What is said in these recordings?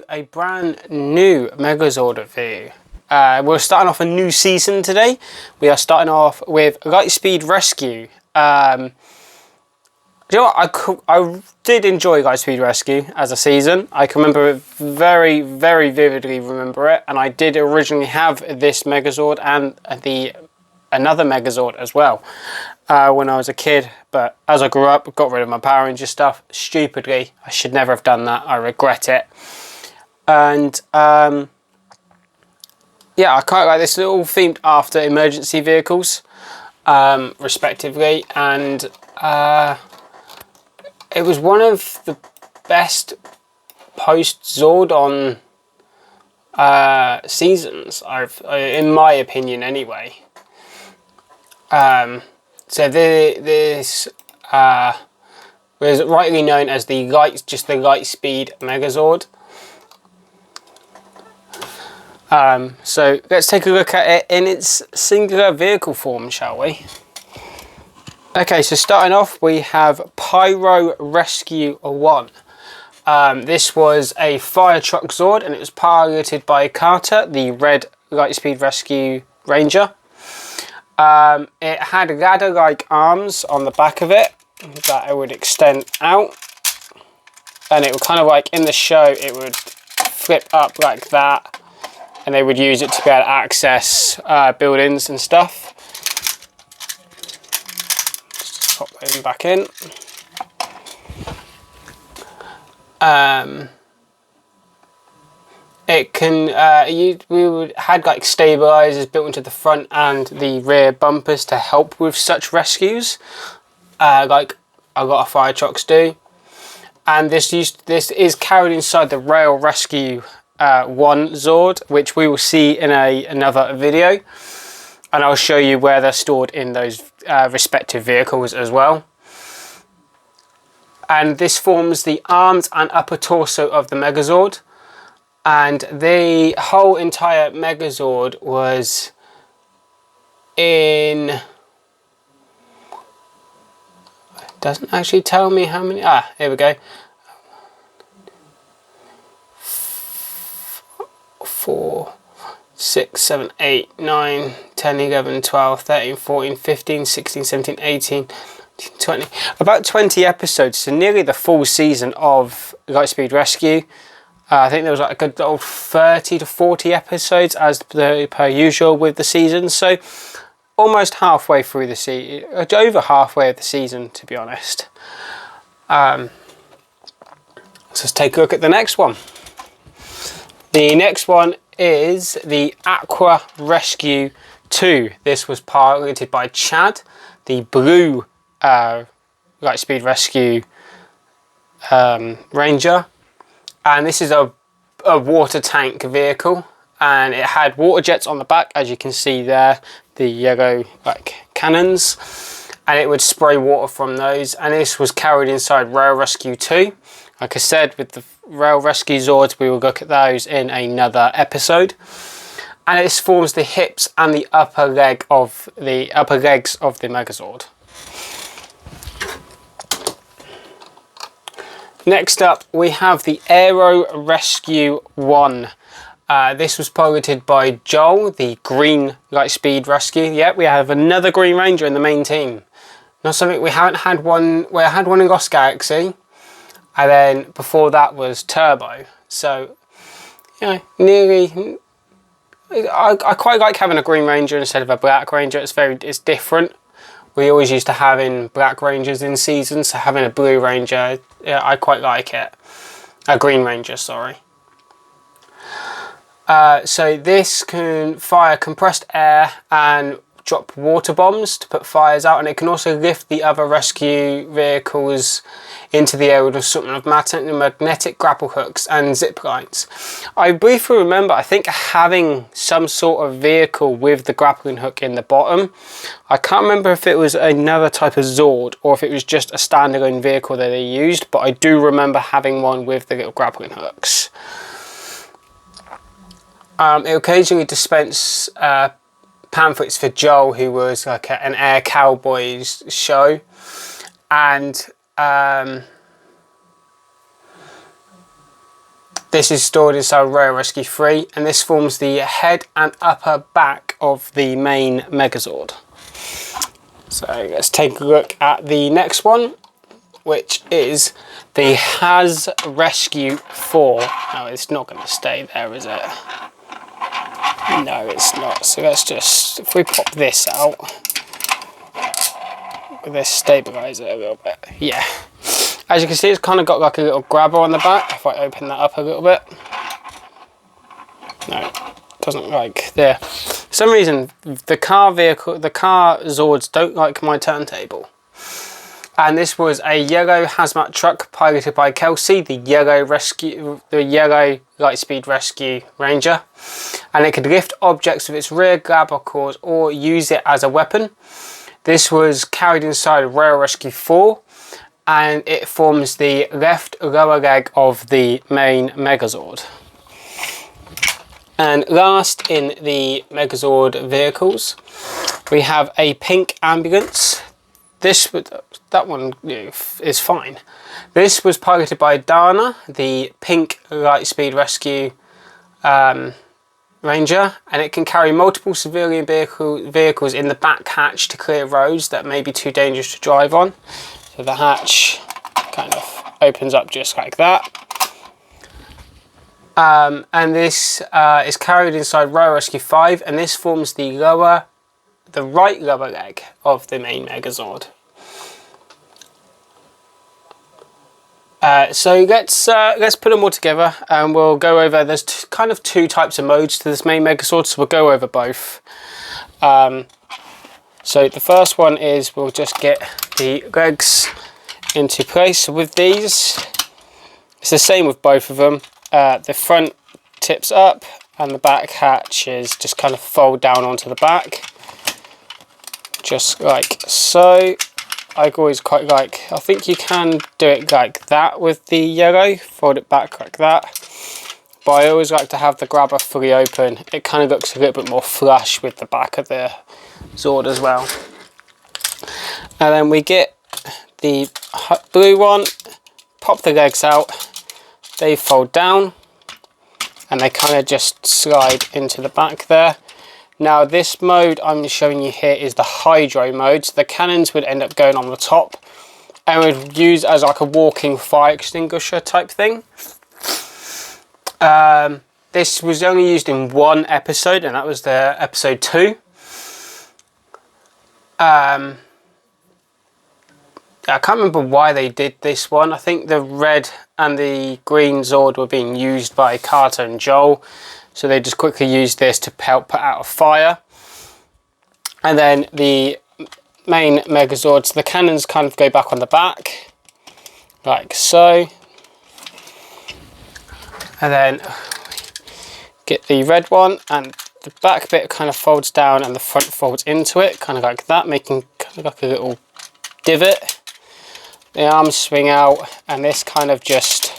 A brand new Megazord review. We're starting off a new season today. We are starting off with Lightspeed Rescue. You know what? I did enjoy Lightspeed Rescue as a season. I can remember it very vividly remember it, and I did originally have this Megazord and another Megazord as well when I was a kid, but as I grew up, got rid of my Power Ranger stuff stupidly. I should never have done that. I regret it. And yeah, I quite like this. It's all themed after emergency vehicles, respectively, and it was one of the best post-Zordon seasons, in my opinion anyway. So this was rightly known as the Lightspeed Megazord. So let's take a look at it in its singular vehicle form, shall we? Okay, so starting off, we have Pyro Rescue 1. This was a fire truck Zord, and it was piloted by Carter, the red Lightspeed Rescue Ranger. It had ladder-like arms on the back of it that it would extend out, and it would kind of like in the show, it would flip up like that, and they would use it to be able to access buildings and stuff. Just pop those back in. It can had like stabilizers built into the front and the rear bumpers to help with such rescues, like a lot of fire trucks do. And this is carried inside the Rail Rescue 1 Zord, which we will see in another video, and I'll show you where they're stored in those respective vehicles as well. And this forms the arms and upper torso of the Megazord. And the whole entire Megazord was in... It doesn't actually tell me how many... here we go. 4, 6, 7, 8, 9, 10, 11, 12, 13, 14, 15, 16, 17, 18, 20. About 20 episodes, so nearly the full season of Lightspeed Rescue. I think there was like a good old 30 to 40 episodes as per usual with the season. So almost halfway through the season, over halfway of the season, to be honest. So let's take a look at the next one. The next one is the Aqua Rescue 2. This was piloted by Chad, the blue Lightspeed Rescue Ranger. And this is a water tank vehicle, and it had water jets on the back, as you can see there, the yellow like cannons, and it would spray water from those. And this was carried inside Rail Rescue 2. Like I said, with the Rail Rescue Zords, we will look at those in another episode. And it forms the hips and the upper legs of the Megazord. Next up, we have the Aero Rescue 1. This was piloted by Joel, the green Lightspeed Rescue. Yep, we have another Green Ranger in the main team. Not something we haven't had one. We had one in Lost Galaxy, and then before that was Turbo. So, you know, nearly. I quite like having a Green Ranger instead of a Black Ranger. It's different. We always used to have in Black Rangers in seasons, so having a Blue Ranger, yeah, I quite like it. A Green Ranger, sorry. So this can fire compressed air and drop water bombs to put fires out, and it can also lift the other rescue vehicles into the air with something of magnetic grapple hooks and zip lines. I briefly remember, I think, having some sort of vehicle with the grappling hook in the bottom. I can't remember if it was another type of Zord or if it was just a standalone vehicle that they used, but I do remember having one with the little grappling hooks. It occasionally dispense pamphlets for Joel, who was like an Air Cowboys show, and This is stored inside Rail Rescue 3, and this forms the head and upper back of the main Megazord. So let's take a look at the next one, which is the Has Rescue 4. No, it's not going to stay there, is it? No, it's not. So let's just, if we pop this out, let's stabilize it a little bit. Yeah. As you can see, it's kind of got like a little grabber on the back. If I open that up a little bit. No, it doesn't like there. For some reason, the car Zords don't like my turntable. And this was a yellow hazmat truck piloted by Kelsey, the yellow Lightspeed Rescue Ranger. And it could lift objects with its rear grabber claws or use it as a weapon. This was carried inside Rail Rescue 4. And it forms the left lower leg of the main Megazord. And last in the Megazord vehicles, we have a pink ambulance. That one is fine. This was piloted by Dana, the pink Lightspeed Rescue Ranger, and it can carry multiple civilian vehicles in the back hatch to clear roads that may be too dangerous to drive on. So the hatch kind of opens up just like that. And this is carried inside Rail Rescue 5, and this forms the right lower leg of the main Megazord. So let's put them all together, and we'll go over. There's kind of two types of modes to this main Megazord, so we'll go over both. So the first one is we'll just get the legs into place. So with these, it's the same with both of them. The front tips up and the back hatches just kind of fold down onto the back. Just like so. I always quite like, I think you can do it like that with the yellow, fold it back like that. But I always like to have the grabber fully open. It kind of looks a little bit more flush with the back of the Zord as well. And then we get the blue one, pop the legs out, they fold down, and they kind of just slide into the back there. Now this mode I'm showing you here is the hydro mode, so the cannons would end up going on the top and would use as like a walking fire extinguisher type thing. This was only used in one episode, and that was the episode 2. I can't remember why they did this one. I think the red and the green Zord were being used by Carter and Joel, so they just quickly used this to help put out a fire. And then the main Megazord, so the cannons kind of go back on the back, like so. And then get the red one, and the back bit kind of folds down and the front folds into it, kind of like that, making kind of like a little divot. The arms swing out, and this kind of just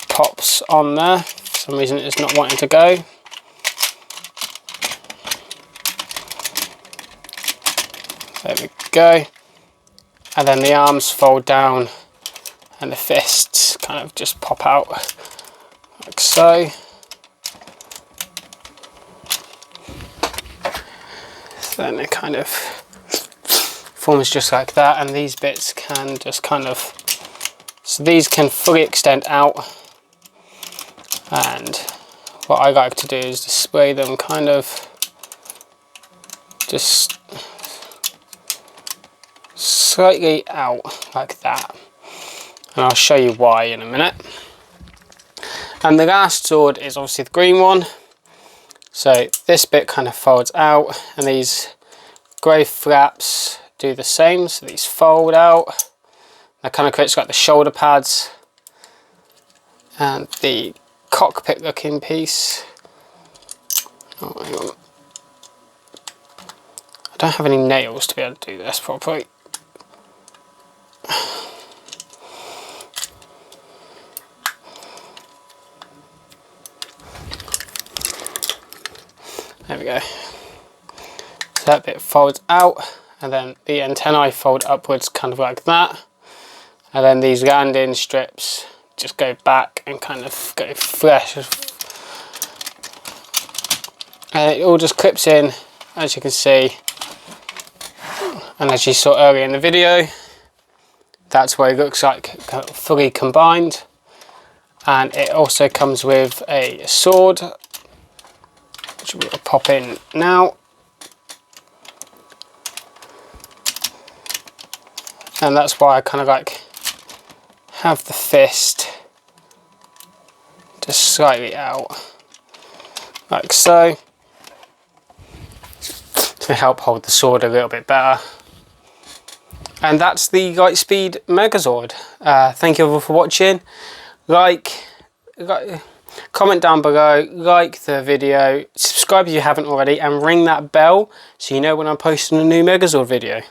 pops on there. For some reason it's not wanting to go. There we go. And then the arms fold down and the fists kind of just pop out like so. So then it kind of forms just like that, and these bits can just kind of, so these can fully extend out, and what I like to do is display them kind of just slightly out like that, and I'll show you why in a minute. And the last Zord is obviously the green one, so this bit kind of folds out, and these grey flaps do the same, so these fold out. That kind of creates like the shoulder pads and the cockpit looking piece. Oh, hang on. I don't have any nails to be able to do this properly. There we go. So that bit folds out, and then the antennae fold upwards kind of like that, and then these landing strips just go back and kind of go fresh. And it all just clips in, as you can see. And as you saw earlier in the video, that's what it looks like fully combined. And it also comes with a sword, which we'll pop in now. And that's why I kind of like have the fist just slightly out, like so, to help hold the sword a little bit better. And that's the Lightspeed Megazord. Thank you all for watching. Comment down below, like the video, subscribe if you haven't already, and ring that bell so you know when I'm posting a new Megazord video.